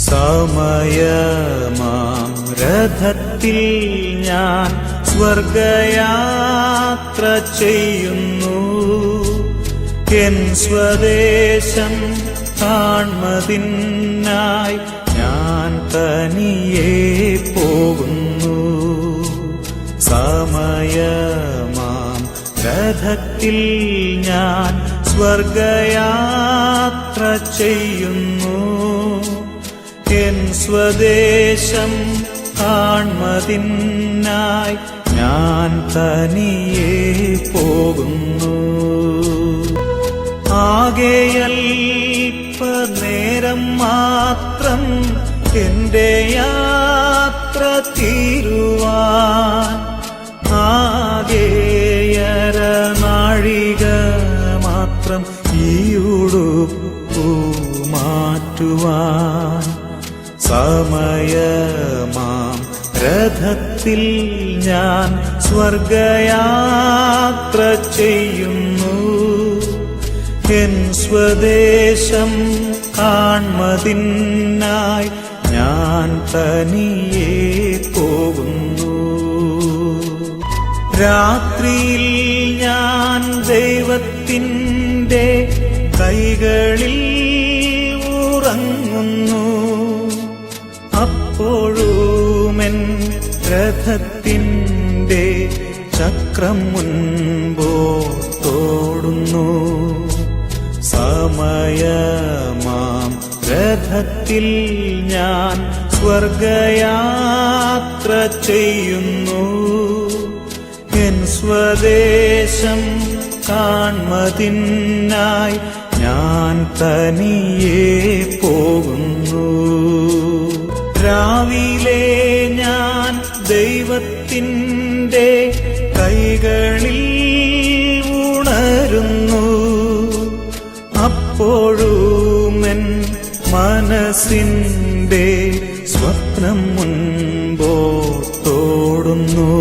സമയമാം രഥത്തിൽ ഞാൻ സ്വർഗയാത്ര ചെയ്യുന്നു. എൻ സ്വദേശം കാൺമതിനായി ഞാൻ തനിയെ പോകുന്നു. സമയമാം രഥത്തിൽ ഞാൻ സ്വർഗയാത്ര ചെയ്യുന്നു. എൻ സ്വദേശം കാൺമതിനായി ഞാൻ തനിയെ പോകുന്നു. ആകെയൽപ്പനേരം മാത്രം എന്റെ യാത്ര തീരുവാൻ, ആകെയര നാഴിക മാത്രം ഈ ഉടുപ്പു മാറ്റുവാൻ. സമയമാം രഥത്തിൽ ഞാൻ സ്വർഗയാത്ര ചെയ്യുന്നു. എൻ സ്വദേശം കാൺമതിനായി ഞാൻ തനിയെ പോകുന്നു. രാത്രിയിൽ ഞാൻ ദൈവത്തിൻ്റെ കൈകളിൽ ഉറങ്ങുന്നു. അപ്പോഴുമെൻ രഥത്തിൻ്റെ ചക്രം മുൻപോട്ടോടുന്നു. സമയമാം രഥത്തിൽ ഞാൻ സ്വർഗയാത്ര ചെയ്യുന്നു. എൻ സ്വദേശം കാൺമതിനായി ഞാൻ തനിയെ പോകുന്നു. രാവിലെ ഞാൻ ദൈവത്തിൻ്റെ കൈകളിൽ ഉണരുന്നു. അപ്പോഴുമെൻ മനസ്സിൻ്റെ സ്വപ്നം മുൻപോട്ടോടുന്നു.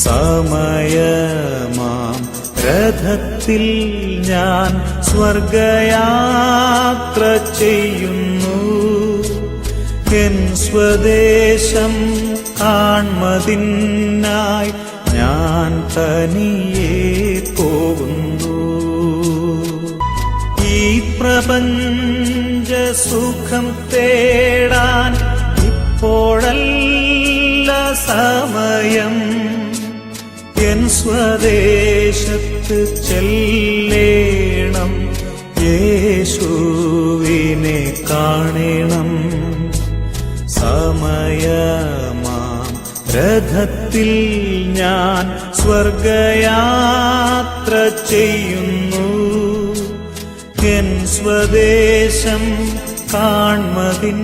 സമയമാം രഥത്തിൽ ഞാൻ സ്വർഗയാത്ര ചെയ്യുന്നു. എൻ സ്വദേശം കാൺമതിനായി ഞാൻ തനിയെ പോകുന്നു. ഈ പ്രപഞ്ച സുഖം തേടാൻ ഇപ്പോഴല്ല സമയം. എൻ സ്വദേശത്ത് ചെല്ലേണം, യേശുവിനെ കാണണം. സമയമാം രഥത്തിൽ ഞാൻ സ്വർഗയാത്ര ചെയ്യുന്നു. എൻ സ്വദേശം കാൺമതിനായി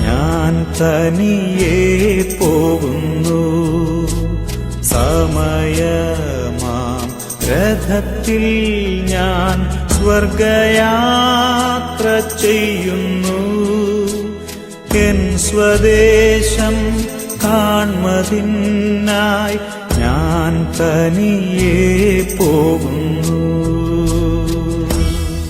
ഞാൻ തനിയെ പോകുന്നു. സമയമാം രഥത്തിൽ ഞാൻ സ്വർഗയാത്ര ചെയ്യുന്നു. എൻ സ്വദേശം കാൺമതിനായി ഞാൻ തനിയെ പോകുന്നു.